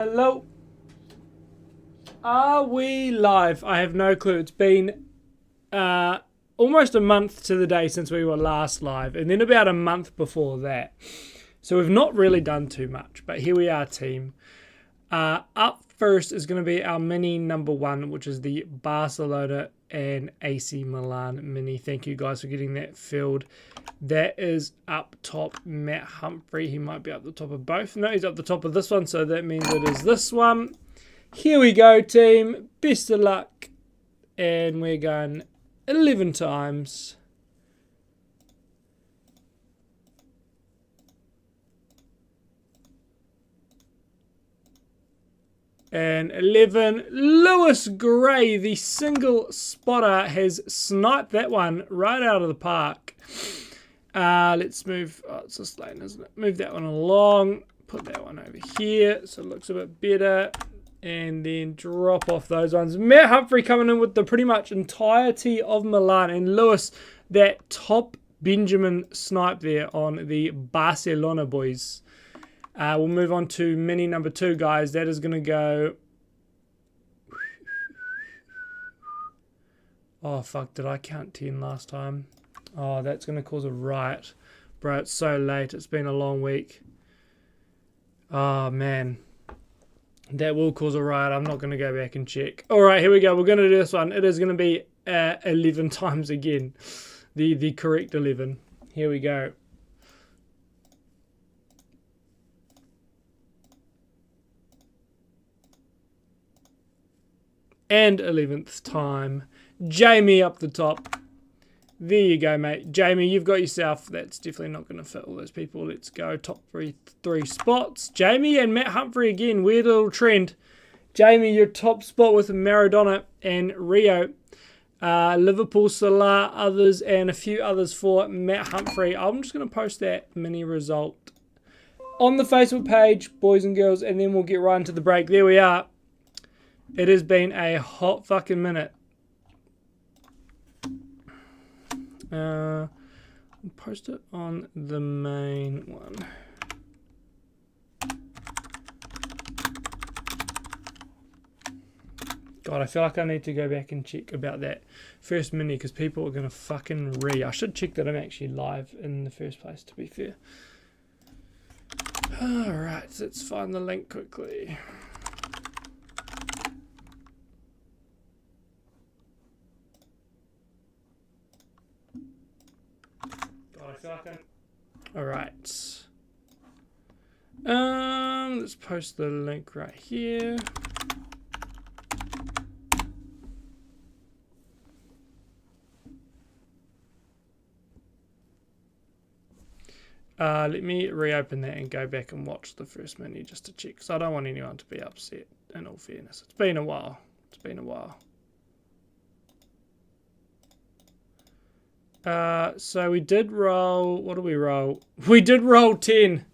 Hello. Are we live? I have no clue. It's been almost a month to the day since we were last live, and then about a month before that. So we've not really done too much, but here we are, team. Up first is going to be our mini number one, which is the Barcelona and AC Milan mini. Thank you guys for getting that filled. That is up top, Matt Humphrey. He might be up the top of both. No, he's up the top of this one, so that means it is this one. Here we go, team. Best of luck. And we're going 11 times. And 11. Lewis Gray, the single spotter, has sniped that one right out of the park. Let's move. Oh, it's this lane, isn't it? Move that one along. Put that one over here so it looks a bit better. And then drop off those ones. Matt Humphrey coming in with the pretty much entirety of Milan. And Lewis, that top Benjamin snipe there on the Barcelona boys. We'll move on to mini number two, guys. That is going to go... Oh, fuck. Did I count 10 last time? Oh, that's going to cause a riot. Bro, it's so late. It's been a long week. Oh, man. That will cause a riot. I'm not going to go back and check. All right, here we go. We're going to do this one. It is going to be 11 times again. The correct 11. Here we go. And 11th time. Jamie up the top. There you go, mate. Jamie, you've got yourself. That's definitely not going to fit all those people. Let's go top three spots. Jamie and Matt Humphrey again. Weird little trend. Jamie, your top spot with Maradona and Rio. Liverpool, Salah, others, and a few others for Matt Humphrey. I'm just going to post that mini result on the Facebook page, boys and girls, and then we'll get right into the break. There we are. It has been a hot fucking minute. I'll post it on the main one. God, I feel like I need to go back and check about that first mini because people are going to fucking I should check that I'm actually live in the first place, to be fair. Alright, let's find the link quickly. Alright. Let's post the link right here. Let me reopen that and go back and watch the first menu just to check, because I don't want anyone to be upset, in all fairness. It's been a while. It's been a while. So we did roll, what did we roll? We did roll 10.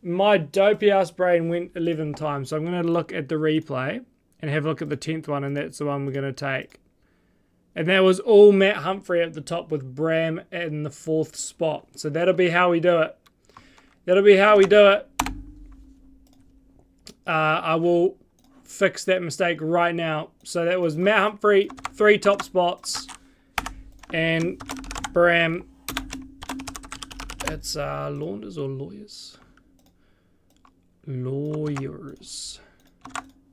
My dopey ass brain went 11 times. So I'm going to look at the replay and have a look at the 10th one, and that's the one we're going to take. And that was all Matt Humphrey at the top with Bram in the 4th spot. So that'll be how we do it. That'll be how we do it. I will fix that mistake right now. So that was Matt Humphrey, 3 top spots, and Bram, it's launders or lawyers? Lawyers.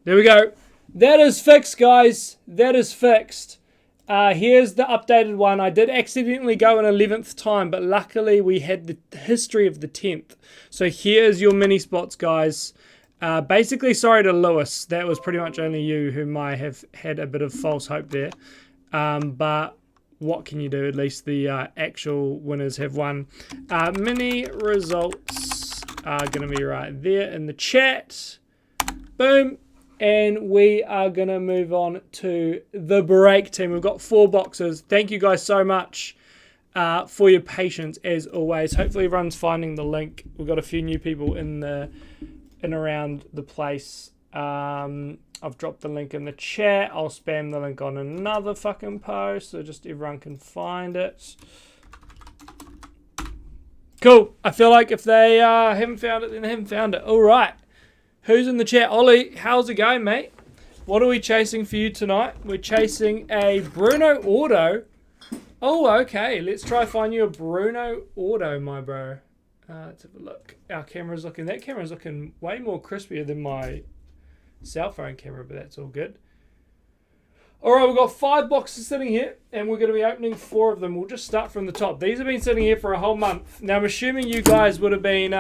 There we go. That is fixed, guys. That is fixed. Here's the updated one. I did accidentally go an 11th time, but luckily we had the history of the 10th. So here's your mini spots, guys. Basically, sorry to Lewis. That was pretty much only you who might have had a bit of false hope there. But what can you do? At least the actual winners have won. Mini results are going to be right there in the chat. Boom. And we are going to move on to the break, team. We've got 4 boxes. Thank you guys so much for your patience, as always. Hopefully everyone's finding the link. We've got a few new people in around the place. I've dropped the link in the chat. I'll spam the link on another fucking post so just everyone can find it. Cool. I feel like if they haven't found it, then they haven't found it. All right. Who's in the chat? Ollie, how's it going, mate? What are we chasing for you tonight? We're chasing a Bruno Auto. Oh, okay. Let's try find you a Bruno Auto, my bro. Let's have a look. Our camera's looking... That camera's looking way more crispier than my cell phone camera, but that's all good. Alright, we've got 5 boxes sitting here, and we're going to be opening 4 of them. We'll just start from the top. These have been sitting here for a whole month. Now, I'm assuming you guys would have been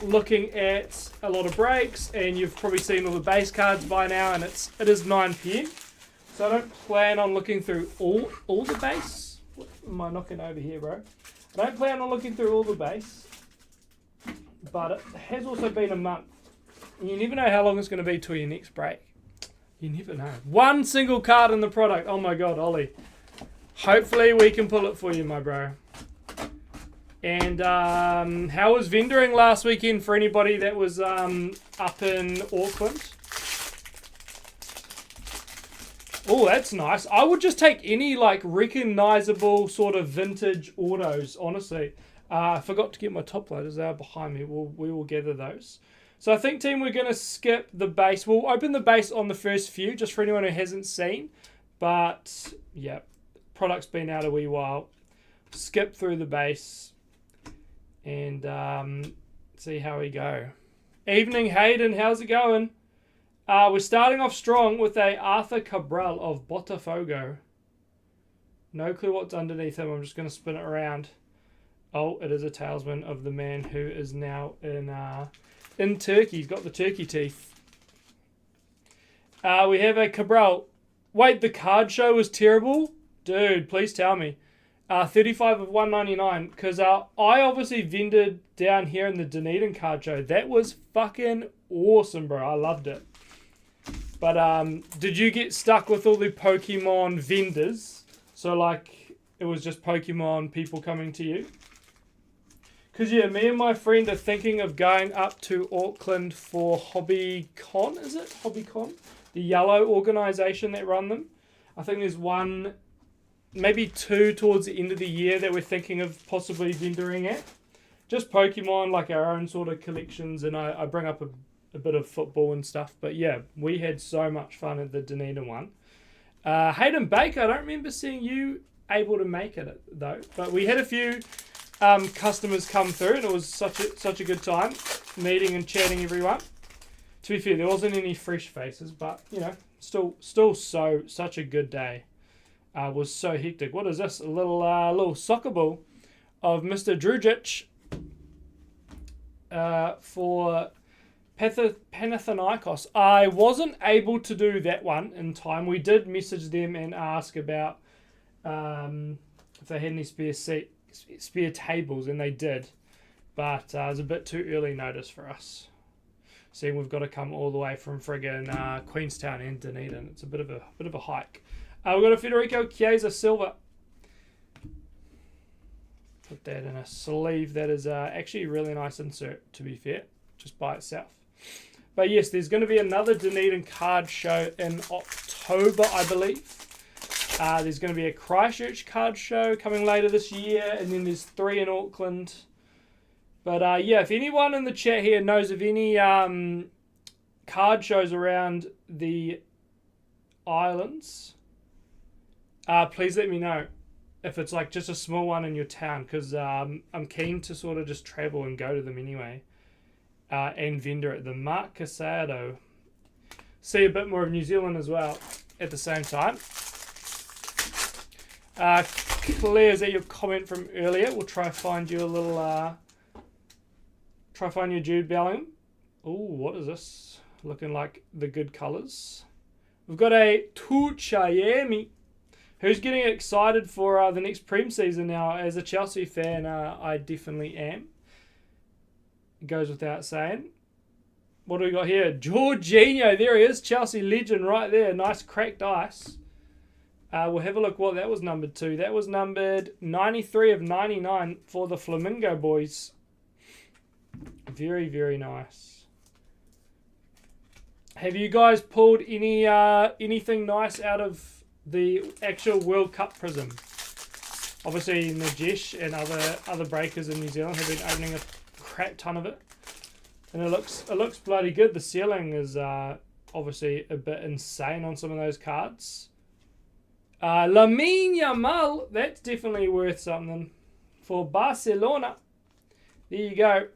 looking at a lot of breaks, and you've probably seen all the base cards by now, and it is 9 PM. So I don't plan on looking through all the base. What am I knocking over here, bro? I don't plan on looking through all the base, but it has also been a month. You never know how long it's going to be till your next break. You never know. 1 single card in the product. Oh my god, Ollie. Hopefully we can pull it for you, my bro. And how was vendoring last weekend for anybody that was up in Auckland? Oh, that's nice. I would just take any like recognizable sort of vintage autos, honestly. I forgot to get my top loaders. They are behind me. We will gather those. So I think, team, we're going to skip the base. We'll open the base on the first few, just for anyone who hasn't seen. But, yeah, product's been out a wee while. Skip through the base and see how we go. Evening, Hayden. How's it going? We're starting off strong with a Arthur Cabral of Botafogo. No clue what's underneath him. I'm just going to spin it around. Oh, it is a talisman of the man who is now in Turkey. He's got the turkey teeth. We have a Cabral. Wait, the card show was terrible? Dude, please tell me. 35 of 199. Because I obviously vended down here in the Dunedin card show. That was fucking awesome, bro. I loved it. But did you get stuck with all the Pokemon vendors? So like it was just Pokemon people coming to you? Because yeah, me and my friend are thinking of going up to Auckland for HobbyCon, is it? HobbyCon? The yellow organisation that run them. I think there's 1, maybe 2 towards the end of the year that we're thinking of possibly vendoring at. Just Pokemon, like our own sort of collections, and I bring up a bit of football and stuff. But yeah, we had so much fun at the Dunedin one. Hayden Baker, I don't remember seeing you able to make it though. But we had a few customers come through, and it was such a good time meeting and chatting everyone. To be fair, there wasn't any fresh faces, but you know, still such a good day. Was so hectic. What is this? A little soccer ball of Mr. Drujic for Panathinaikos. I wasn't able to do that one in time. We did message them and ask about if they had any spare tables, and they did, but it was a bit too early notice for us, seeing we've got to come all the way from friggin' Queenstown and Dunedin. It's a bit of a hike. We've got a Federico Chiesa Silva. Put that in a sleeve. That is actually a really nice insert, to be fair, just by itself. But yes, there's going to be another Dunedin card show in October, I believe. There's going to be a Christchurch card show coming later this year, and then there's 3 in Auckland. But yeah, if anyone in the chat here knows of any card shows around the islands, please let me know if it's like just a small one in your town, because I'm keen to sort of just travel and go to them anyway, and vendor at them. Mark Casado. See a bit more of New Zealand as well at the same time. Claire, is that your comment from earlier? We'll try find you a little, try find you Jude Bellingham. Oh, what is this? Looking like the good colours. We've got a Tuchayemi, who's getting excited for the next Prem season now. As a Chelsea fan, I definitely am. It goes without saying. What do we got here? Jorginho, there he is. Chelsea legend right there. Nice cracked ice. We'll have a look what that was numbered to. That was numbered 93 of 99 for the Flamingo boys. Very, very nice. Have you guys pulled any anything nice out of the actual World Cup Prism? Obviously, Najesh and other breakers in New Zealand have been opening a crap ton of it. And it looks bloody good. The ceiling is obviously a bit insane on some of those cards. Lamine Yamal, that's definitely worth something for Barcelona. There you go.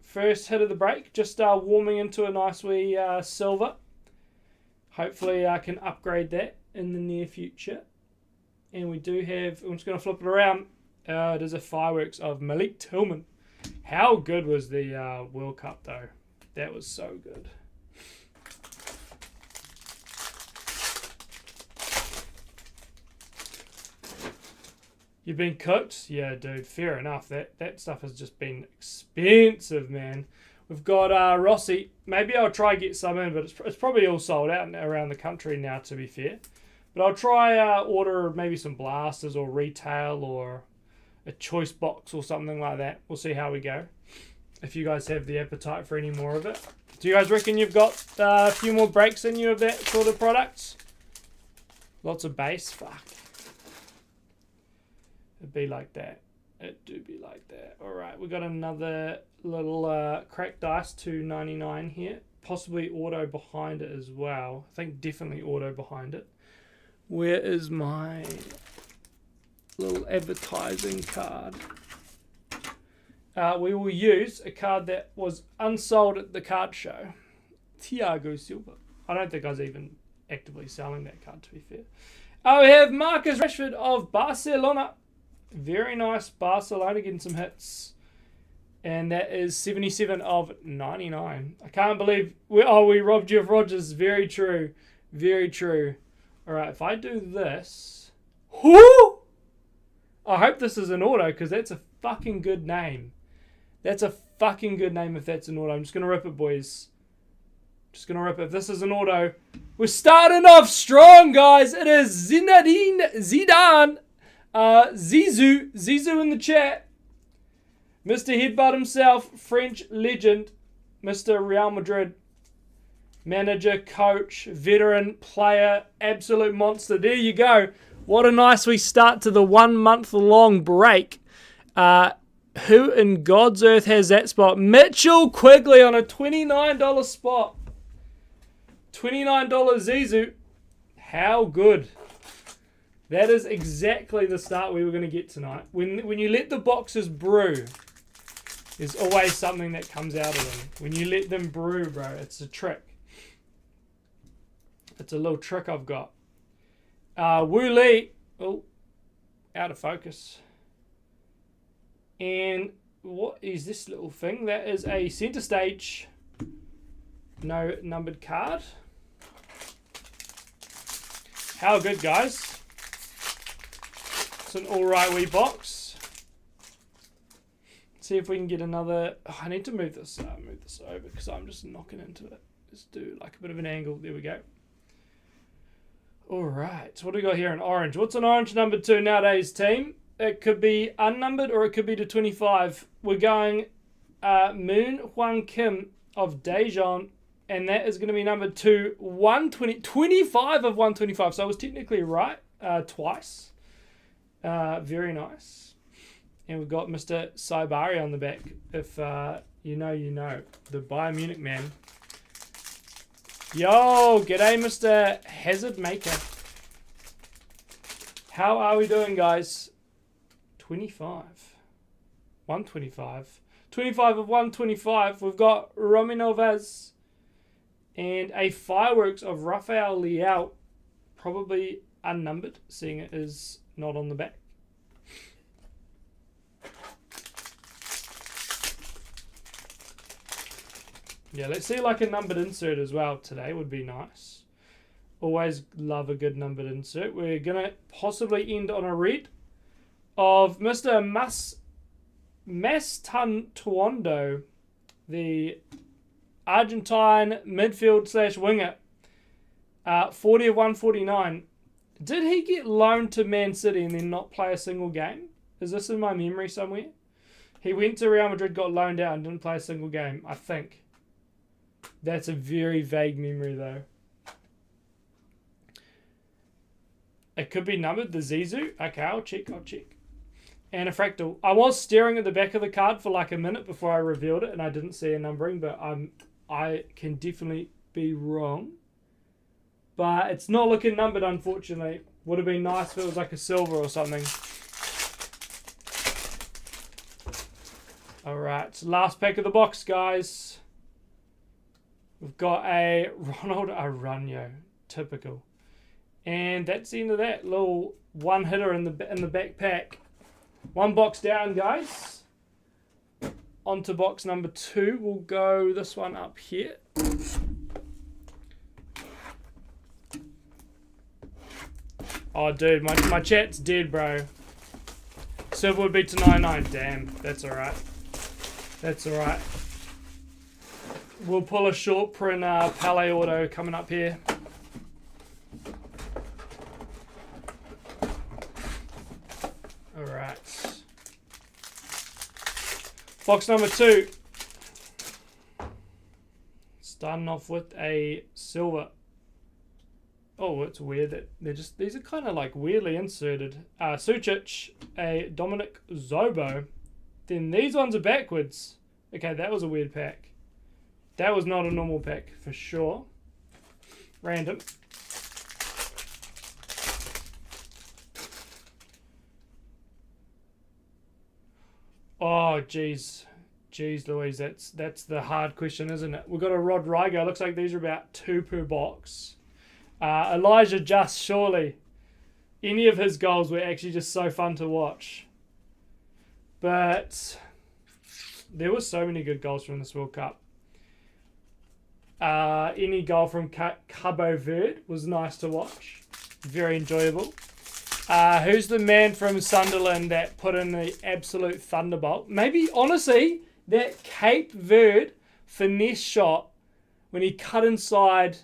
First hit of the break. Just warming into a nice wee silver. Hopefully I can upgrade that in the near future. And we do have, I'm just going to flip it around. It is a fireworks of Malik Tillman. How good was the World Cup though? That was so good. You've been cooked? Yeah, dude, fair enough. That stuff has just been expensive, man. We've got Rossi. Maybe I'll try get some in, but it's probably all sold out around the country now, to be fair. But I'll try order maybe some blasters or retail or a choice box or something like that. We'll see how we go. If you guys have the appetite for any more of it. Do you guys reckon you've got a few more breaks in you of that sort of products? Lots of base? Fuck. It'd be like that. It do be like that. Alright, we got another little cracked dice, 2.99 here. Possibly auto behind it as well. I think definitely auto behind it. Where is my little advertising card? We will use a card that was unsold at the card show. Thiago Silva. I don't think I was even actively selling that card, to be fair. We have Marcus Rashford of Barcelona. Very nice. Barcelona getting some hits. And that is 77 of 99. I can't believe we robbed you of Rogers. Very true. Very true. Alright, if I do this. Whoo! I hope this is an auto because that's a fucking good name. That's a fucking good name if that's an auto. I'm just going to rip it, boys. Just going to rip it. If this is an auto. We're starting off strong, guys. It is Zinedine Zidane. Zizou in the chat. Mr. Headbutt himself, French legend, Mr. Real Madrid. Manager, coach, veteran, player, absolute monster. There you go. What a nice wee start to the 1 month long break. Who in God's earth has that spot? Mitchell Quigley on a $29 spot. $29 Zizou. How good. That is exactly the start we were going to get tonight. When you let the boxes brew, there's always something that comes out of them. When you let them brew, bro, it's a trick. It's a little trick I've got. Wu Lee. Oh, out of focus. And what is this little thing? That is a center stage. No numbered card. How good, guys. It's an alright wee box. See if we can get another. Oh, I need to move this over because I'm just knocking into it. Let's do like a bit of an angle. There we go. Alright, so what do we got here in orange? What's an orange number 2 nowadays, team? It could be unnumbered or it could be to 25. We're going Moon Hwang Kim of Daejeon, and that is going to be number 2, 25 of 125. So I was technically right twice. Very nice. And we've got Mr. Saibari on the back. If you know, you know. The Bayern Munich man. Yo, g'day Mr. Hazard Maker. How are we doing, guys? 25. 125. 25 of 125. We've got Rominovas and a fireworks of Rafael Leao. Probably unnumbered, seeing it is not on the back. Yeah, let's see like a numbered insert as well today. Would be nice. Always love a good numbered insert. We're going to possibly end on a red of Mr. Mastantuondo, the Argentine midfield / winger. 40 of 149. Did he get loaned to Man City and then not play a single game? Is this in my memory somewhere? He went to Real Madrid, got loaned out and didn't play a single game, I think. That's a very vague memory though. It could be numbered, the Zizou. Okay, I'll check. And a fractal. I was staring at the back of the card for like a minute before I revealed it, and I didn't see a numbering, but I can definitely be wrong. But it's not looking numbered, unfortunately. Would have been nice if it was like a silver or something. Alright, last pack of the box, guys. We've got a Ronald Arano. Typical. And that's the end of that little one hitter in the backpack. One box down, guys. On to box number 2. We'll go this one up here. Oh, dude, my chat's dead, bro. Silver would be to 99. Damn, that's alright. That's alright. We'll pull a short print Pele auto coming up here. Alright. Box number 2. Starting off with a silver. Oh, it's weird that these are kind of like weirdly inserted. Sucic, a Dominic Zobo. Then these ones are backwards. Okay, that was a weird pack. That was not a normal pack for sure. Random. Oh, jeez. Jeez Louise, that's the hard question, isn't it? We've got a Rodrigo. Looks like these are about 2 per box. Elijah Just, surely. Any of his goals were actually just so fun to watch. But there were so many good goals from this World Cup. Any goal from Cabo Verde was nice to watch. Very enjoyable. Who's the man from Sunderland that put in the absolute thunderbolt? Maybe, honestly, that Cape Verde finesse shot when he cut inside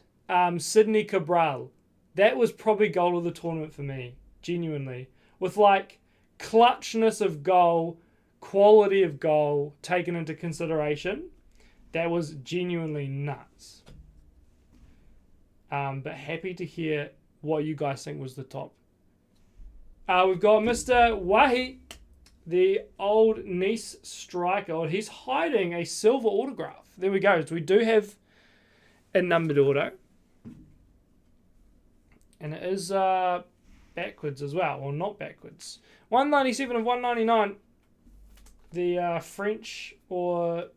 Sydney Cabral. That was probably goal of the tournament for me. Genuinely. With like clutchness of goal, quality of goal taken into consideration. That was genuinely nuts. But happy to hear what you guys think was the top. We've got Mr. Wahi, the old Nice striker. He's hiding a silver autograph. There we go. So we do have a numbered auto. And it is backwards as well. Well, not backwards. 197 of 199. The French or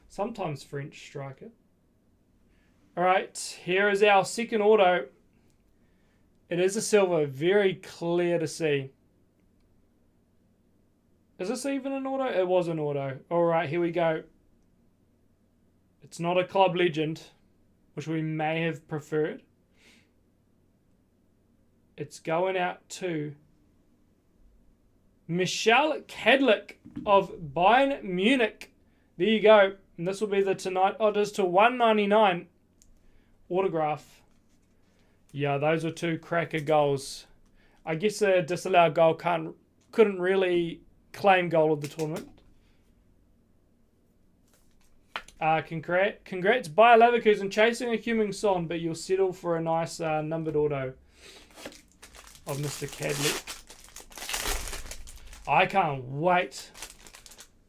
sometimes French striker. Alright, here is our second auto. It is a silver, very clear to see. Is this even an auto? It was an auto. Alright, here we go. It's not a club legend, which we may have preferred. It's going out to Michel Kadlik of Bayern Munich. There you go. And this will be the tonight. Oh, it is to 199 autograph. Yeah, those are 2 cracker goals. I guess a disallowed goal couldn't really claim goal of the tournament. Congrats, Bayer Leverkusen chasing a Heung-min Son, but you'll settle for a nice numbered auto of Mr. Cadley. I can't wait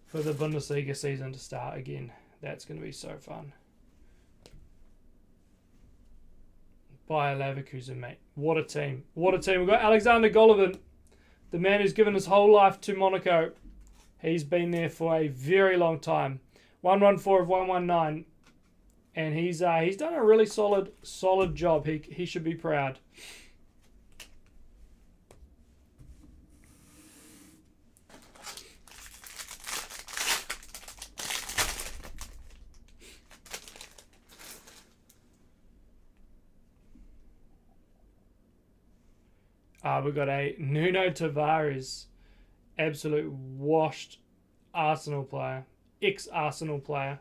for the Bundesliga season to start again. That's going to be so fun. Bayer Leverkusen, mate. What a team. What a team. We've got Alexander Golovin, the man who's given his whole life to Monaco. He's been there for a very long time. 114 of 119. And he's done a really solid job. He should be proud. We've got a Nuno Tavares, absolute washed Arsenal player, ex-Arsenal player.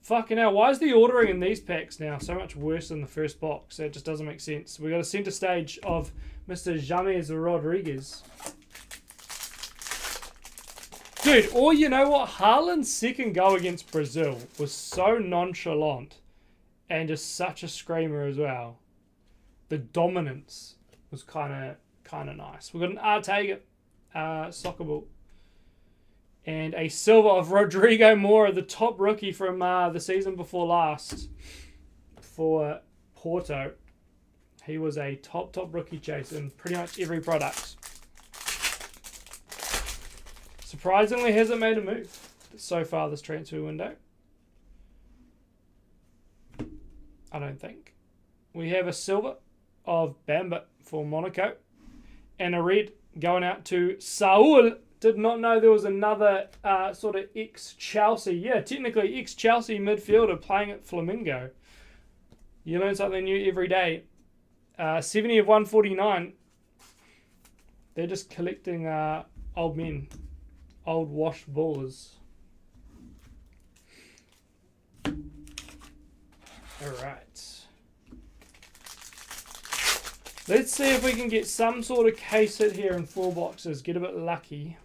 Fucking hell, why is the ordering in these packs now so much worse than the first box? That just doesn't make sense. We've got a centre stage of Mr. James Rodriguez. Dude, or you know what? Haaland's second goal against Brazil was so nonchalant and just such a screamer as well. The dominance was kind of nice. We've got an Artega soccer ball. And a silver of Rodrigo Moura, the top rookie from the season before last for Porto. He was a top rookie chase in pretty much every product. Surprisingly, hasn't made a move so far this transfer window. I don't think. We have a silver of Bamba for Monaco. And a red going out to Saul. Did not know there was another sort of ex-Chelsea. Yeah, technically ex-Chelsea midfielder playing at Flamengo. You learn something new every day. 70 of 149. They're just collecting old men. Old washed ballers. Alright. Let's see if we can get some sort of case hit here in 4 boxes. Get a bit lucky.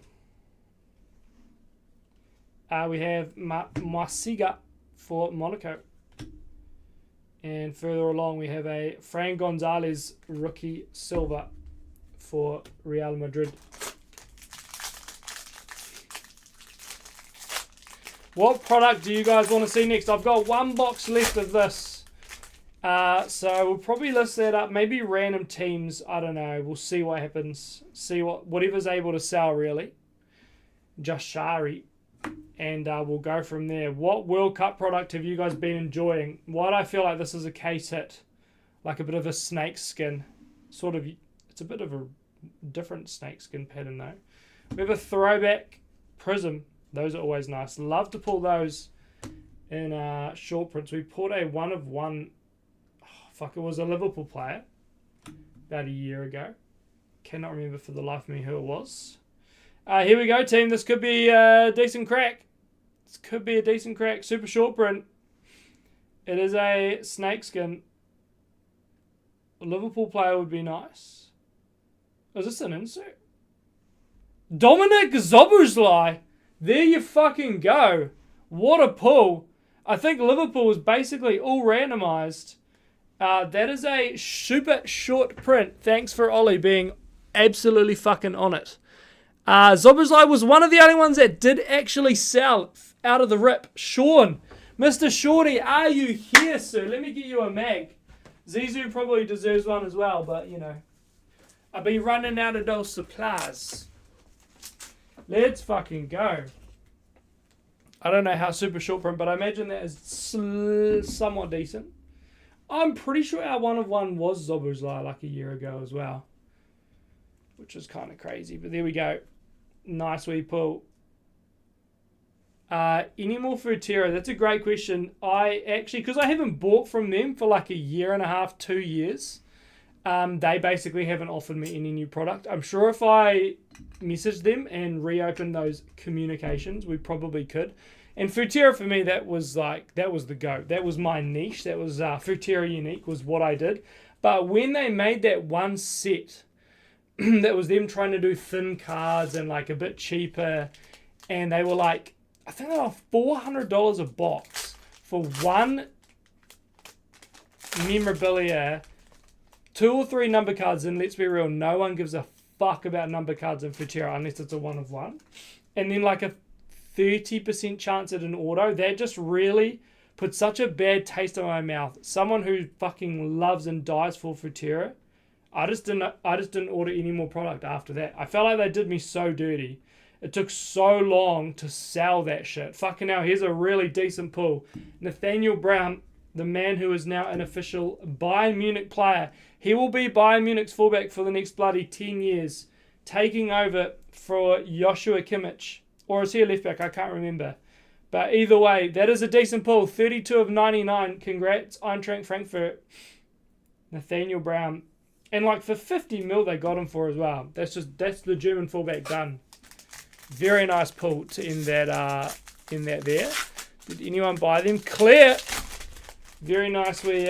We have Marsiga for Monaco. And further along we have a Fran Gonzalez rookie silver for Real Madrid. What product do you guys want to see next? I've got 1 box left of this. So we'll probably list that up. Maybe random teams. I don't know. We'll see what happens. See whatever's able to sell, really. Just Shari. And we'll go from there. What World Cup product have you guys been enjoying? Why do I feel like this is a case hit? Like a bit of a snake skin. Sort of. It's a bit of a different snake skin pattern, though. We have a throwback Prism. Those are always nice. Love to pull those in short prints. We pulled a 1 of 1. Oh, fuck, it was a Liverpool player about a year ago. Cannot remember for the life of me who it was. Here we go, team. This could be a decent crack. This could be a decent crack. Super short print. It is a snakeskin. A Liverpool player would be nice. Is this an insert? Dominic Szoboszlai. There you fucking go. What a pull. I think Liverpool is basically all randomized. That is a super short print. Thanks for Ollie being absolutely fucking on it. Szoboszlai was one of the only ones that did actually sell out of the rip. Sean, Mr. Shorty, are you here, sir? Let me get you a mag. Zizou probably deserves one as well, but, you know. I'll be running out of those supplies. Let's fucking go. I don't know how super short print, but I imagine that is somewhat decent. I'm pretty sure our 1 of 1 was Szoboszlai like a year ago as well. Which is kind of crazy, but there we go. Nice wee pull. Any more Futero? That's a great question. I actually, because I haven't bought from them for like a year and a half, 2 years. They basically haven't offered me any new product. I'm sure if I messaged them and reopened those communications, we probably could. And Futero for me, that was the go. That was my niche. That was Futero Unique was what I did. But when they made that one set, that was them trying to do thin cards and like a bit cheaper, and they were like, I think they were $400 a box for one memorabilia, 2 or 3 number cards, and let's be real, no one gives a fuck about number cards in Futero unless it's a 1 of 1. And then like a 30% chance at an auto. That just really put such a bad taste in my mouth. Someone who fucking loves and dies for Futero, I just didn't order any more product after that. I felt like they did me so dirty. It took so long to sell that shit. Fucking hell, here's a really decent pull. Nathaniel Brown, the man who is now an official Bayern Munich player. He will be Bayern Munich's fullback for the next bloody 10 years, taking over for Joshua Kimmich. Or is he a left back? I can't remember. But either way, that is a decent pull. 32 of 99. Congrats, Eintracht Frankfurt. Nathaniel Brown. And like for 50 mil they got him for as well. That's the German fullback done. Very nice pull to end that there. Did anyone buy them? Clear. Very nicely,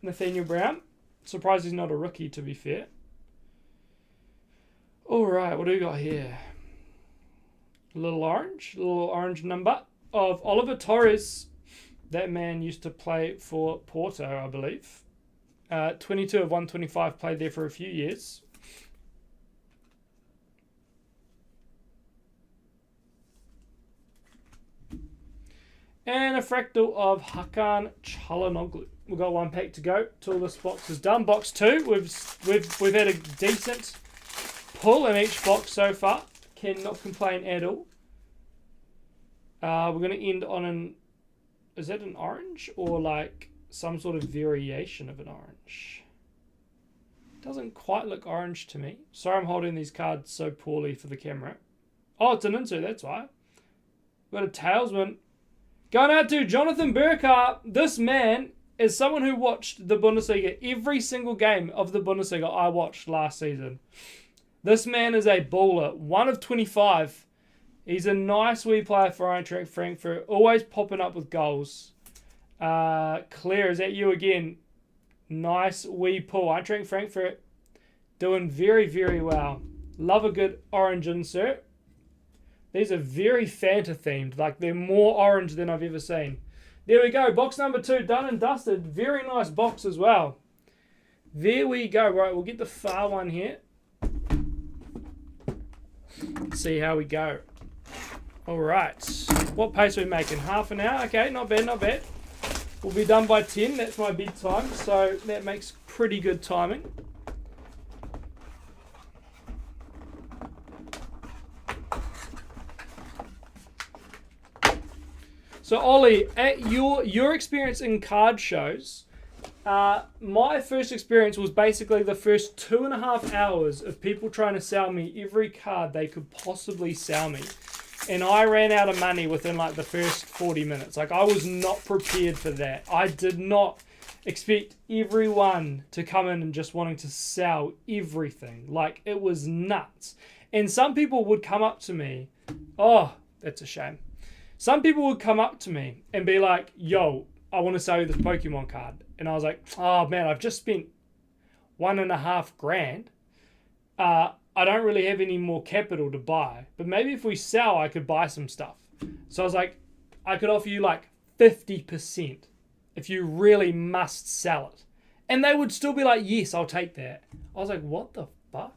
Nathaniel Brown. Surprised he's not a rookie, to be fair. All right, what do we got here? A little orange number of Oliver Torres. That man used to play for Porto, I believe. 22 of 125, played there for a few years. And a fractal of Hakan Çalhanoğlu. We've got one pack to go till this box is done. Box 2, we've had a decent pull in each box so far. Cannot complain at all. We're going to end on an... Is that an orange? Or like some sort of variation of an orange? Doesn't quite look orange to me. Sorry I'm holding these cards so poorly for the camera. Oh, it's an insert, that's why. We've got a Talesman. Going out to Jonathan Burkhardt. This man is someone who watched the Bundesliga. Every single game of the Bundesliga I watched last season. This man is a baller. 1 of 25. He's a nice wee player for Eintracht Frankfurt. Always popping up with goals. Claire, is that you again? Nice wee pull. Eintracht Frankfurt doing very, very well. Love a good orange insert. These are very Fanta themed. Like, they're more orange than I've ever seen. There we go. Box number 2 done and dusted. Very nice box as well. There we go. Right, we'll get the far one here. See how we go. All right. What pace are we making? Half an hour? Okay, not bad, not bad. We'll be done by 10. That's my bid time. So that makes pretty good timing. So Ollie, at your experience in card shows, my first experience was basically the first 2.5 hours of people trying to sell me every card they could possibly sell me. And I ran out of money within like the first 40 minutes. Like, I was not prepared for that. I did not expect everyone to come in and just wanting to sell everything. Like, it was nuts. And some people would come up to me. Oh, that's a shame. Some people would come up to me and be like, yo, I want to sell you this Pokemon card. And I was like, oh man, I've just spent $1.5 grand. I don't really have any more capital to buy. But maybe if we sell, I could buy some stuff. So I was like, I could offer you like 50% if you really must sell it. And they would still be like, yes, I'll take that. I was like, what the fuck?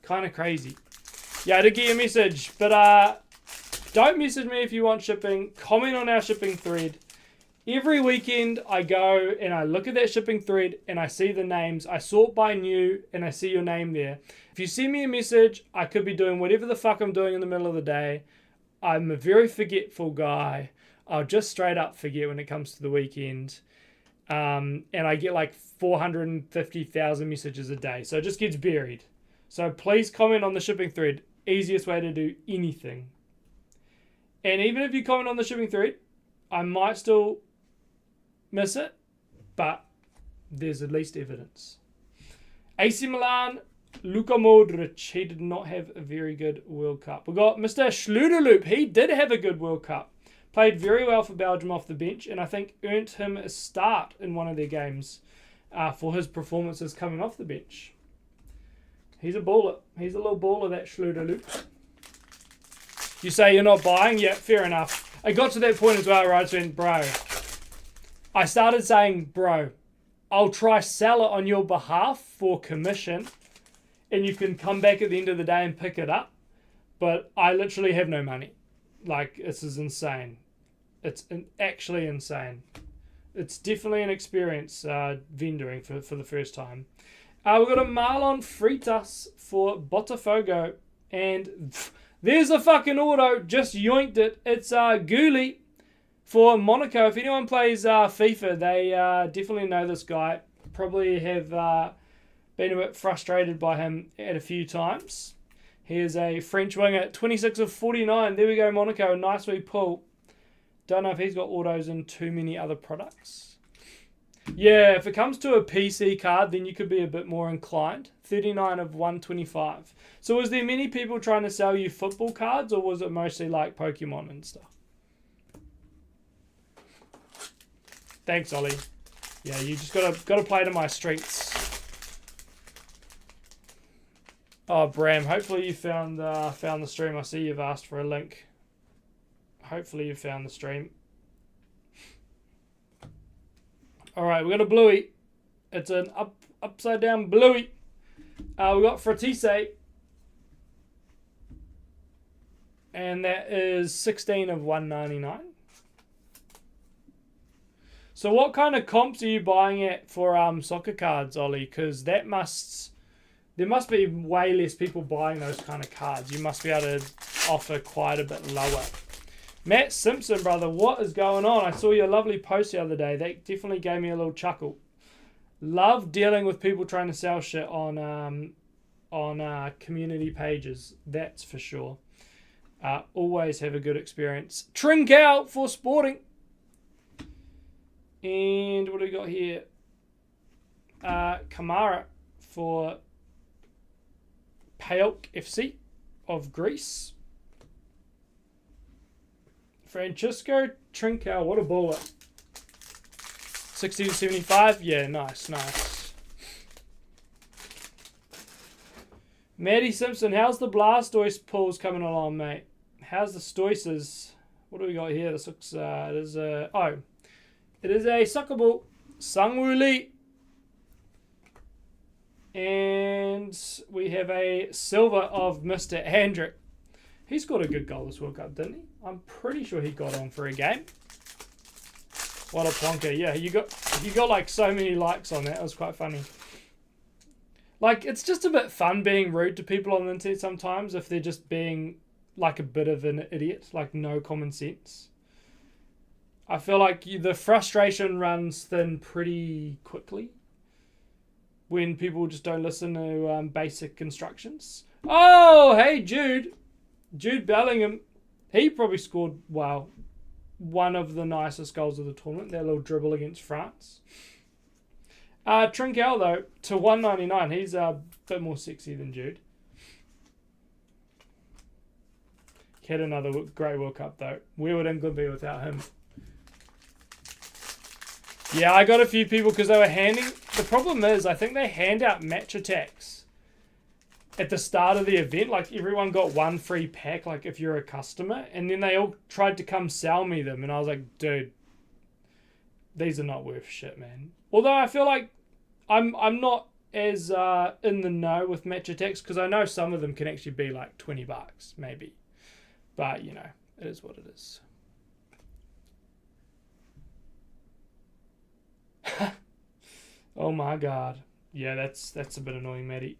Kind of crazy. Yeah, I did get your message, but don't message me if you want shipping. Comment on our shipping thread. Every weekend I go and I look at that shipping thread and I see the names. I sort by new and I see your name there. If you send me a message, I could be doing whatever the fuck I'm doing in the middle of the day. I'm a very forgetful guy. I'll just straight up forget when it comes to the weekend. And I get like 450,000 messages a day. So it just gets buried. So please comment on the shipping thread. Easiest way to do anything. And even if you comment on the shipping thread, I might still miss it, but there's at least evidence. AC Milan, Luka Modric. He did not have a very good World Cup. We got Mr. Schluderloop. He did have a good World Cup. Played very well for Belgium off the bench, and I think earned him a start in one of their games for his performances coming off the bench. He's a baller. He's a little baller, that Schluderloop. You say you're not buying? Yeah, fair enough. I got to that point as well where I just went, bro. I started saying, bro, I'll try sell it on your behalf for commission, and you can come back at the end of the day and pick it up. But I literally have no money. Like, this is insane. It's actually insane. It's definitely an experience vendoring for the first time. We've got a Marlon Freitas for Botafogo, and there's a fucking auto, just yoinked it. It's Gulli for Monaco. If anyone plays FIFA, they definitely know this guy. Probably have been a bit frustrated by him at a few times. Here's a French winger, 26 of 49. There we go, Monaco. Nice wee pull. Don't know if he's got autos in too many other products. Yeah, if it comes to a PC card, then you could be a bit more inclined. 39 of 125. So was there many people trying to sell you football cards, or was it mostly like Pokemon and stuff? Thanks, Ollie. Yeah, you just gotta play to my strengths. Oh, Bram, hopefully you found the stream. I see you've asked for a link. Hopefully you found the stream. All right, we got a bluey. It's an upside down bluey. We got Fratise. And that is 16 of 199. So what kind of comps are you buying at for soccer cards, Ollie? Because there must be way less people buying those kind of cards. You must be able to offer quite a bit lower. Matt Simpson, brother, what is going on? I saw your lovely post the other day. That definitely gave me a little chuckle. Love dealing with people trying to sell shit on community pages. That's for sure. Always have a good experience. Trink out for sporting. And what do we got here? Kamara for PAOK FC of Greece. Francisco Trincao, what a baller. 1675, yeah, nice. Maddie Simpson, how's the Blastoise pulls coming along, mate? How's the Stoices? What do we got here? This looks, it is a soccer ball. Sungwoo Lee. And we have a silver of Mr. Andrick. He scored a good goal this World Cup, didn't he? I'm pretty sure he got on for a game. What a plonker. Yeah, you got like so many likes on that. It was quite funny. Like, it's just a bit fun being rude to people on the internet sometimes if they're just being like a bit of an idiot, like no common sense. I feel like the frustration runs thin pretty quickly when people just don't listen to basic instructions. Oh, hey, Jude. Jude Bellingham. He probably scored, wow, one of the nicest goals of the tournament. That little dribble against France. Trincao, though, to 199. He's a bit more sexy than Jude. He had another great World Cup, though. Where would England be without him? Yeah, I got a few people because they were handing... The problem is, I think they hand out match attacks at the start of the event. Like, everyone got one free pack, like, if you're a customer. And then they all tried to come sell me them. And I was like, dude, these are not worth shit, man. Although I feel like I'm not as in the know with match attacks because I know some of them can actually be like $20, maybe. But, you know, it is what it is. Oh my god. Yeah, that's a bit annoying, Matty.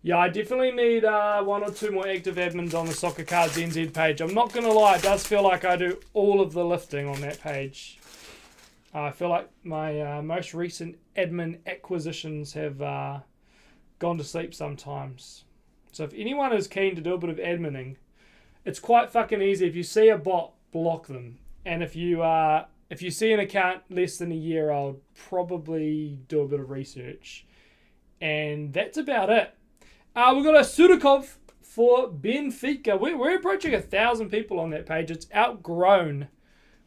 Yeah, I definitely need one or two more active admins on the Soccer Cards NZ page. I'm not going to lie, it does feel like I do all of the lifting on that page. I feel like my most recent admin acquisitions have gone to sleep sometimes. So if anyone is keen to do a bit of adminning, it's quite fucking easy. If you see a bot, block them. And if you see an account less than a year old, probably do a bit of research. And that's about it. We've got a Sudakov for Benfica. We're approaching 1,000 people on that page. It's outgrown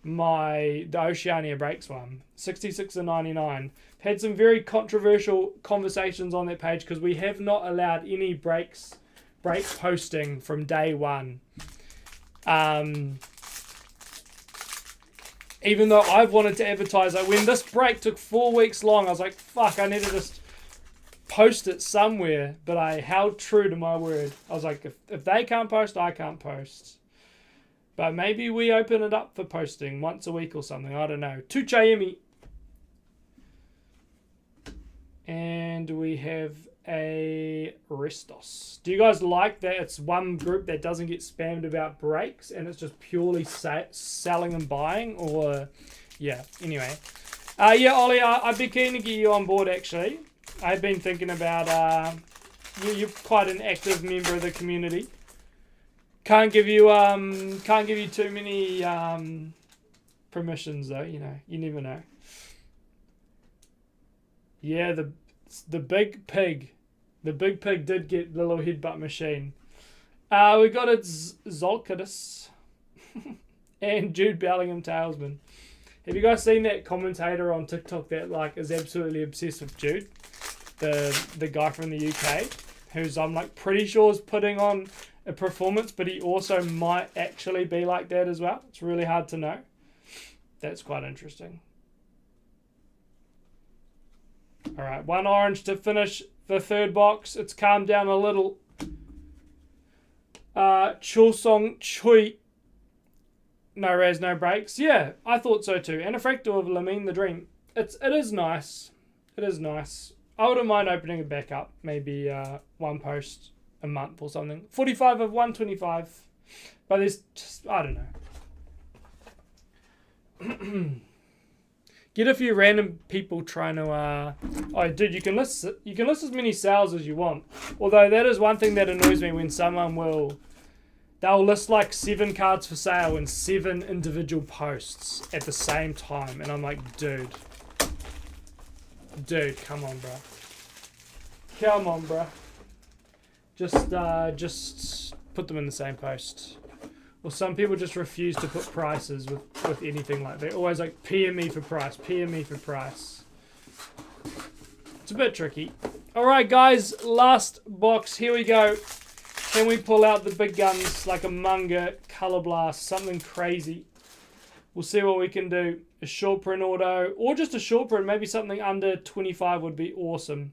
the Oceania Breaks one. 66.99. Had some very controversial conversations on that page because we have not allowed any break posting from day one. Even though I've wanted to advertise, like when this break took 4 weeks long, I was like, fuck, I need to just post it somewhere. But I held true to my word. I was like, if they can't post, I can't post. But maybe we open it up for posting once a week or something. I don't know. Tuchaimi. And we have a Restos. Do you guys like that it's one group that doesn't get spammed about breaks and it's just purely selling and buying? Or, yeah, anyway. Yeah, Ollie, I'd be keen to get you on board, actually. I've been thinking about... you're quite an active member of the community. Can't give you too many permissions, though, you know. You never know. Yeah, the big pig. The big pig did get the little headbutt machine. We got it Zolkadis and Jude Bellingham Talesman. Have you guys seen that commentator on TikTok that like is absolutely obsessed with Jude? The guy from the UK who's I'm like pretty sure is putting on a performance, but he also might actually be like that as well. It's really hard to know. That's quite interesting. All right, one orange to finish the third box. It's calmed down a little. Chulsong Chui. No res, no breaks. Yeah, I thought so too. And a fractal of Lamine the Dream. It is nice. It is nice. I wouldn't mind opening a backup. Maybe one post a month or something. 45 of 125. But there's just, I don't know. Get a few random people trying to oh dude, you can list as many sales as you want. Although that is one thing that annoys me when someone they'll list like 7 cards for sale in 7 individual posts at the same time, and I'm like, dude, come on, bro. Come on, bro. Just put them in the same post. Well, some people just refuse to put prices with anything like that. They're always like, PM me for price, PM me for price. It's a bit tricky. Alright guys, last box, here we go. Can we pull out the big guns like a Munga, Color Blast, something crazy? We'll see what we can do. A short print auto, or just a short print, maybe something under 25 would be awesome.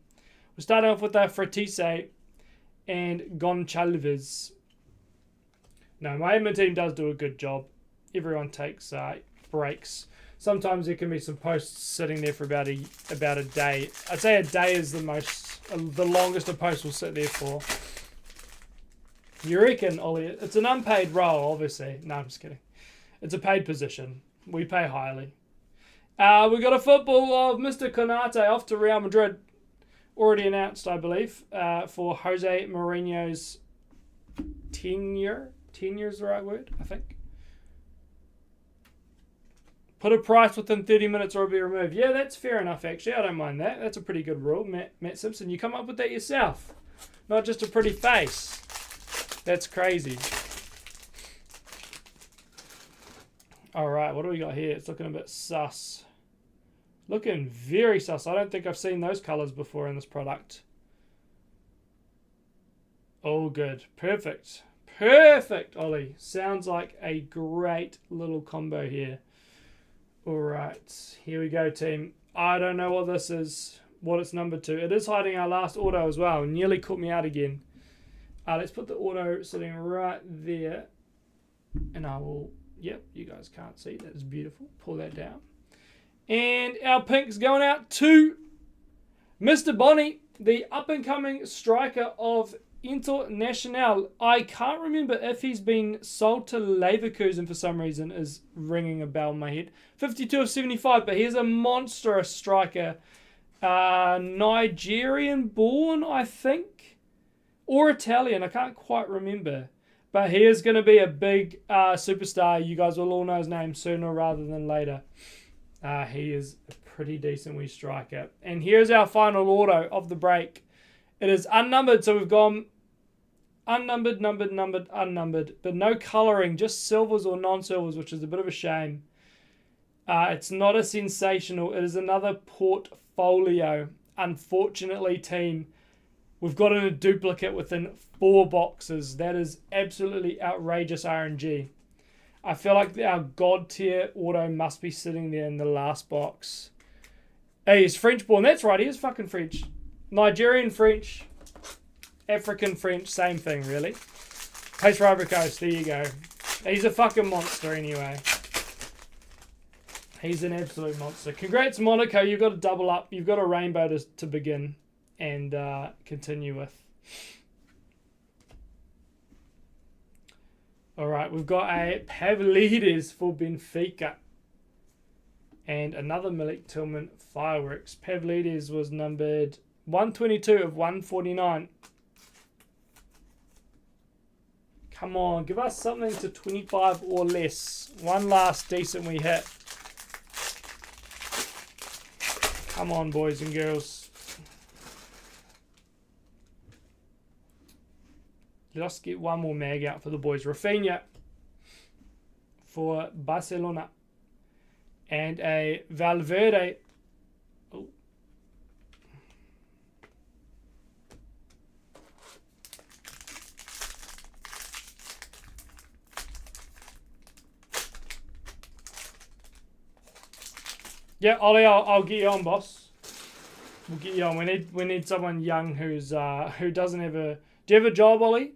We're starting off with our Fratise and Goncalves. No, my admin team does do a good job. Everyone takes breaks. Sometimes there can be some posts sitting there for about a day. I'd say a day is the longest a post will sit there for. You reckon, Ollie? It's an unpaid role, obviously. No, I'm just kidding. It's a paid position. We pay highly. We got a football of Mr. Konate off to Real Madrid. Already announced, I believe, for Jose Mourinho's tenure. Tenure is the right word, I think. Put a price within 30 minutes or it'll be removed. Yeah, that's fair enough, actually. I don't mind that. That's a pretty good rule. Matt Simpson, you come up with that yourself. Not just a pretty face. That's crazy. Alright, what do we got here? It's looking a bit sus. Looking very sus. I don't think I've seen those colours before in this product. Oh, good. Perfect. Perfect, Ollie. Sounds like a great little combo here. Alright, here we go, team. I don't know what this is, what it's numbered to. It is hiding our last auto as well. Nearly caught me out again. Let's put the auto sitting right there. And I will, yep, you guys can't see. That is beautiful. Pull that down. And our pink's going out to Mr. Bonnie, the up-and-coming striker of International. I can't remember if he's been sold to Leverkusen for some reason, is ringing a bell in my head. 52 of 75, but he's a monstrous striker. Nigerian born, I think. Or Italian, I can't quite remember. But he is going to be a big superstar. You guys will all know his name sooner rather than later. He is a pretty decent wee striker. And here's our final auto of the break. It is unnumbered, so we've gone unnumbered, numbered, numbered, unnumbered. But no colouring, just silvers or non-silvers, which is a bit of a shame. It's not a sensational. It is another portfolio. Unfortunately, team, we've gotten a duplicate within 4 boxes. That is absolutely outrageous RNG. I feel like our God tier auto must be sitting there in the last box. Hey, he's French born. That's right, he is fucking French. Nigerian French, African French, same thing really. Plays for Ivory Coast, there you go. He's a fucking monster anyway. He's an absolute monster. Congrats Monaco, you've got to double up. You've got a rainbow to begin and continue with. Alright, we've got a Pavlidis for Benfica. And another Malik Tillman Fireworks. Pavlidis was numbered 122 of 149. Come on, give us something to 25 or less. One last decent we hit. Come on, boys and girls. Let's get one more mag out for the boys. Rafinha for Barcelona. And a Valverde. Oh. Yeah, Ollie, I'll get you on, boss. We'll get you on. We need someone young who's who doesn't have a. Do you have a job, Ollie?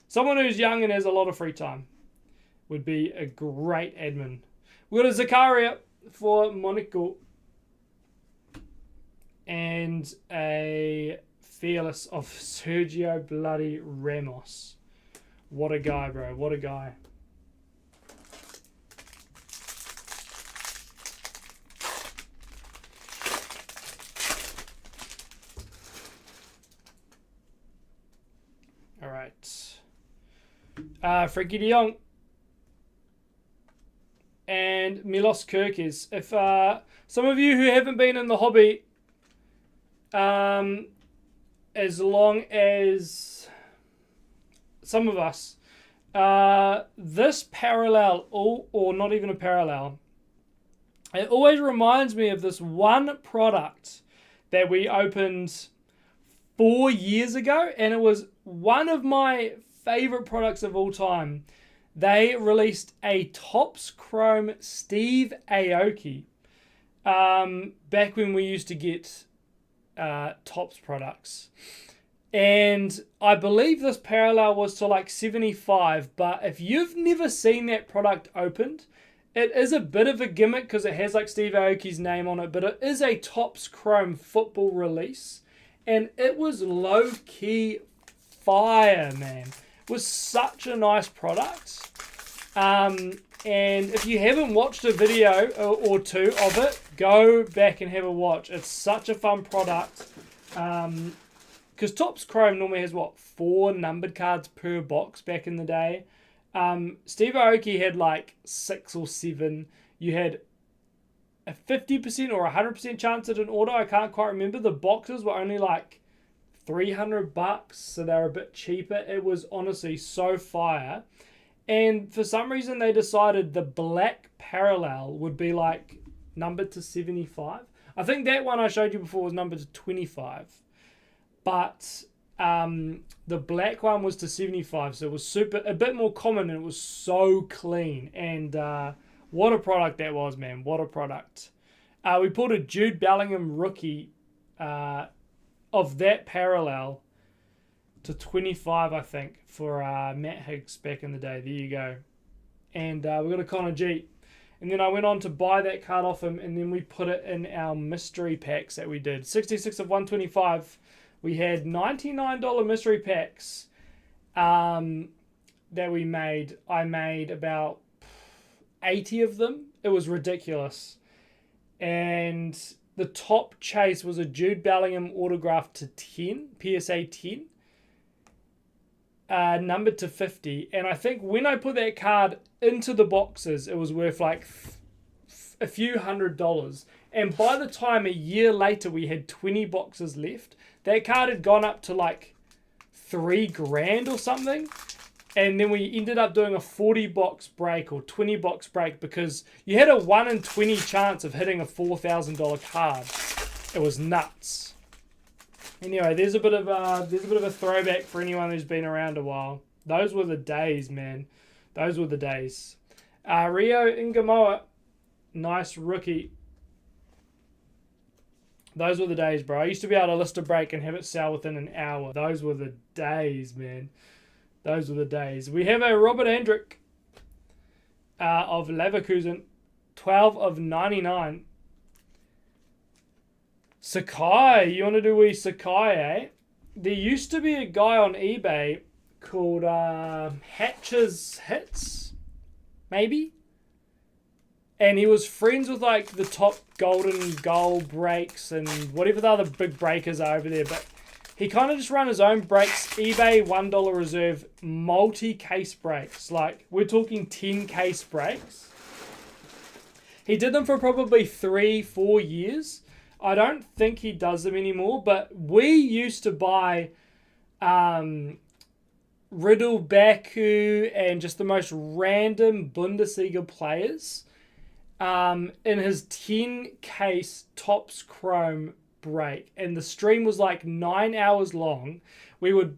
Someone who's young and has a lot of free time. would be a great admin. We've got a Zakaria for Monaco. And a Fearless of Sergio bloody Ramos. What a guy, bro. What a guy. All right. Frankie de Jong. And Milos Kerkez. If some of you who haven't been in the hobby, as long as some of us, this parallel, or not even a parallel, it always reminds me of this one product that we opened 4 years ago, and it was one of my favorite products of all time. They released a Topps Chrome Steve Aoki back when we used to get Topps products, and I believe this parallel was to like 75. But if you've never seen that product opened, it is a bit of a gimmick because it has like Steve Aoki's name on it, but it is a Topps Chrome football release, and it was low-key fire, man. It was such a nice product. And if you haven't watched a video or two of it, go back and have a watch. It's such a fun product. Because Topps Chrome normally has, 4 numbered cards per box back in the day. Steve Aoki had like 6 or 7. You had a 50% or 100% chance at an auto. I can't quite remember. The boxes were only like $300, so they were a bit cheaper. It was honestly so fire. And for some reason, they decided the black parallel would be like numbered to 75. I think that one I showed you before was numbered to 25. But the black one was to 75. So it was a bit more common, and it was so clean. And what a product that was, man. What a product. We pulled a Jude Bellingham rookie of that parallel to 25, I think, for Matt Higgs back in the day. There you go. And we got a Connor G. And then I went on to buy that card off him, and then we put it in our mystery packs that we did. 66 of 125. We had $99 mystery packs that we made. I made about 80 of them. It was ridiculous. And the top chase was a Jude Bellingham autograph to 10, PSA 10. Numbered to 50, and I think when I put that card into the boxes, it was worth like a few $100s. And by the time a year later we had 20 boxes left, that card had gone up to like $3,000 or something. And then we ended up doing a 40 box break or 20 box break because you had a 1 in 20 chance of hitting a $4,000 card. It was nuts. Anyway, there's a bit of a throwback for anyone who's been around a while. Those were the days, man. Those were the days. Rio Ingamoa, nice rookie. Those were the days, bro. I used to be able to list a break and have it sell within an hour. Those were the days, man. Those were the days. We have a Robert Andrick of Leverkusen, 12 of 99. Sakai, you want to do wee Sakai, eh? There used to be a guy on eBay called Hatches Hits, maybe? And he was friends with like the top golden goal breaks and whatever the other big breakers are over there. But he kind of just ran his own breaks, eBay $1 reserve, multi-case breaks. Like, we're talking 10 case breaks. He did them for probably 3-4 years. I don't think he does them anymore, but we used to buy Riddle, Baku, and just the most random Bundesliga players in his 10-case Topps Chrome break. And the stream was like 9 hours long. We would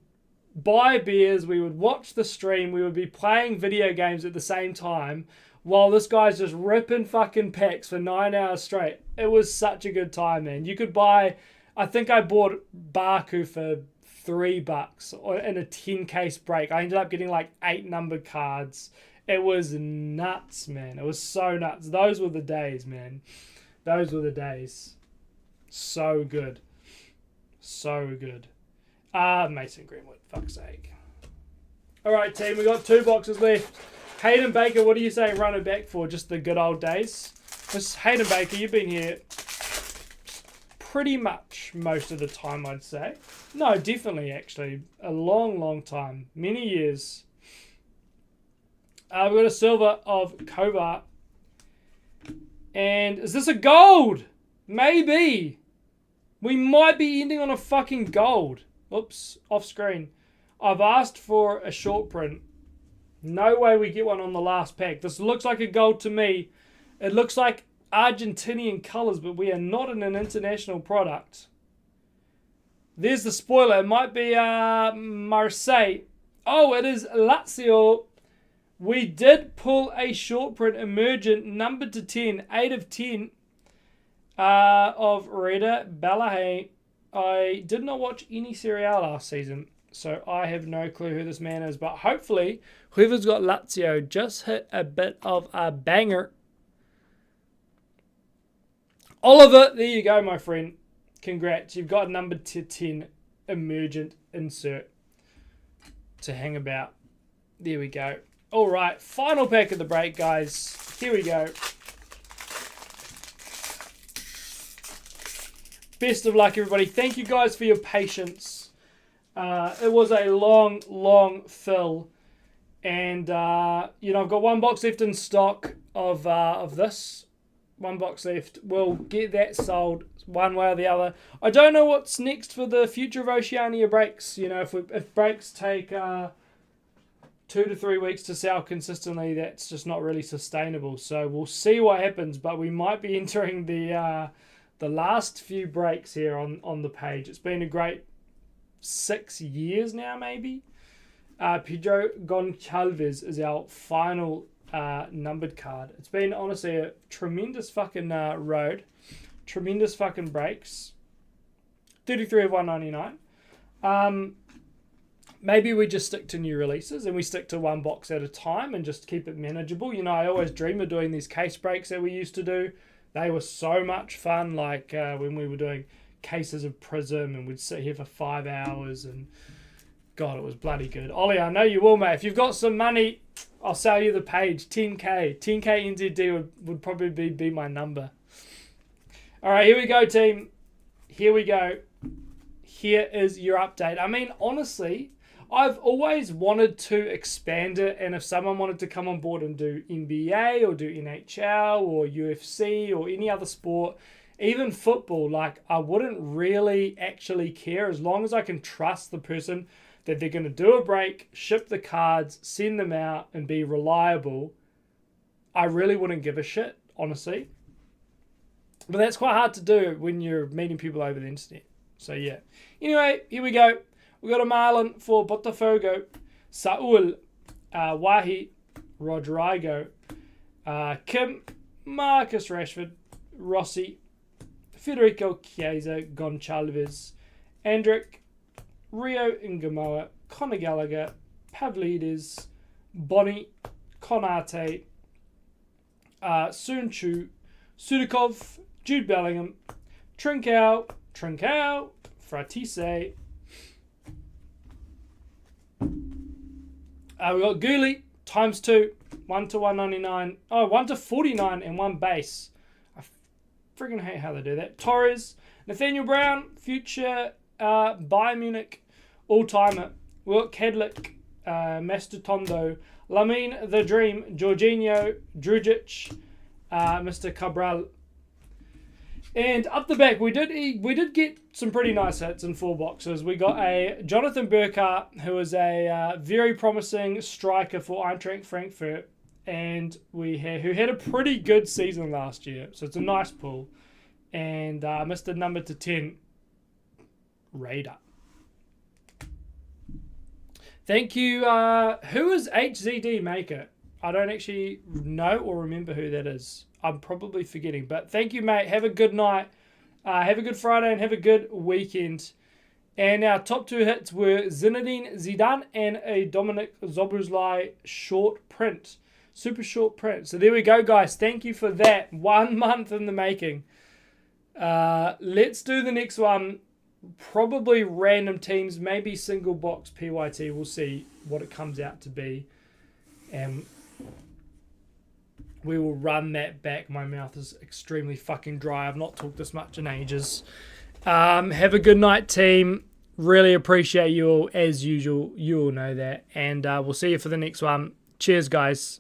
buy beers, we would watch the stream, we would be playing video games at the same time, while this guy's just ripping fucking packs for 9 hours straight. It was such a good time, man. You could buy, I think I bought Baku for $3 in a 10 case break. I ended up getting like 8 numbered cards. It was nuts, man. It was so nuts. Those were the days, man. Those were the days. So good. So good. Mason Greenwood, fuck's sake. All right, team, we got 2 boxes left. Hayden Baker, what do you say run it back for? Just the good old days? This Hayden Baker, you've been here pretty much most of the time, I'd say. No, definitely, actually. A long, long time. Many years. We've got a silver of Kovar. And is this a gold? Maybe. We might be ending on a fucking gold. Oops, off screen. I've asked for a short print. No way we get one on the last pack. This looks like a gold to me. It looks like Argentinian colours, but we are not in an international product. There's the spoiler. It might be Marseille. Oh, it is Lazio. We did pull a short print emergent, numbered to 10, 8 of 10, of Reda Balahay. I did not watch any Serie A last season, so I have no clue who this man is. But hopefully, whoever's got Lazio just hit a bit of a banger. Oliver, there you go, my friend. Congrats. You've got a number 10 emergent insert to hang about. There we go. All right, final pack of the break, guys. Here we go. Best of luck, everybody. Thank you guys for your patience. It was a long, long fill. And, you know, I've got 1 box left in stock of this. 1 box left. We'll get that sold one way or the other. I don't know what's next for the future of Oceania breaks. You know, if breaks take 2 to 3 weeks to sell consistently, that's just not really sustainable. So we'll see what happens. But we might be entering the last few breaks here on the page. It's been a great 6 years now, maybe. Pedro Goncalves is our final numbered card. It's been honestly a tremendous fucking road. Tremendous fucking breaks. 33 of 199. Maybe we just stick to new releases and we stick to 1 box at a time and just keep it manageable. You know, I always dream of doing these case breaks that we used to do. They were so much fun, like when we were doing cases of Prism and we'd sit here for 5 hours and God, it was bloody good. Ollie, I know you will, mate. If you've got some money, I'll sell you the page. 10K. 10K NZD would probably be my number. All right, here we go, team. Here we go. Here is your update. I mean, honestly, I've always wanted to expand it, and if someone wanted to come on board and do NBA or do NHL or UFC or any other sport, even football, like I wouldn't really actually care as long as I can trust the person that they're going to do a break, ship the cards, send them out, and be reliable. I really wouldn't give a shit, honestly. But that's quite hard to do when you're meeting people over the internet. So yeah. Anyway, here we go. We got a Marlon for Botafogo, Saul, Wahi, Rodrigo, Kim, Marcus Rashford, Rossi, Federico Chiesa, Goncalves, Andrick, Rio Ingamoa, Conor Gallagher, Pavlidis, Bonnie, Konate, Sun Chu, Sudakov, Jude Bellingham, Trincao, Fratise. We got Gooley, times 2, 1 to 199. Oh, 1 to 49 and 1 base. I freaking hate how they do that. Torres, Nathaniel Brown, future Bayern Munich, all-timer. We got Kedlick, Mastotondo, Lamine the Dream, Jorginho, Drujic, Mr. Cabral. And up the back, we did get some pretty nice hits in 4 boxes. We got a Jonathan Burkhardt, who is a very promising striker for Eintracht Frankfurt, and who had a pretty good season last year. So it's a nice pull. And Mr. Number to 10, Raider. Thank you. Who is HZD Maker? I don't actually know or remember who that is. I'm probably forgetting. But thank you, mate. Have a good night. Have a good Friday and have a good weekend. And our top 2 hits were Zinedine Zidane and a Dominic Szoboszlai short print. Super short print. So there we go, guys. Thank you for that. 1 month in the making. Let's do the next one. Probably random teams, maybe single box PYT. We'll see what it comes out to be. And we will run that back. My mouth is extremely fucking dry. I've not talked this much in ages. Have a good night, team. Really appreciate you all, as usual. You all know that. And we'll see you for the next one. Cheers, guys.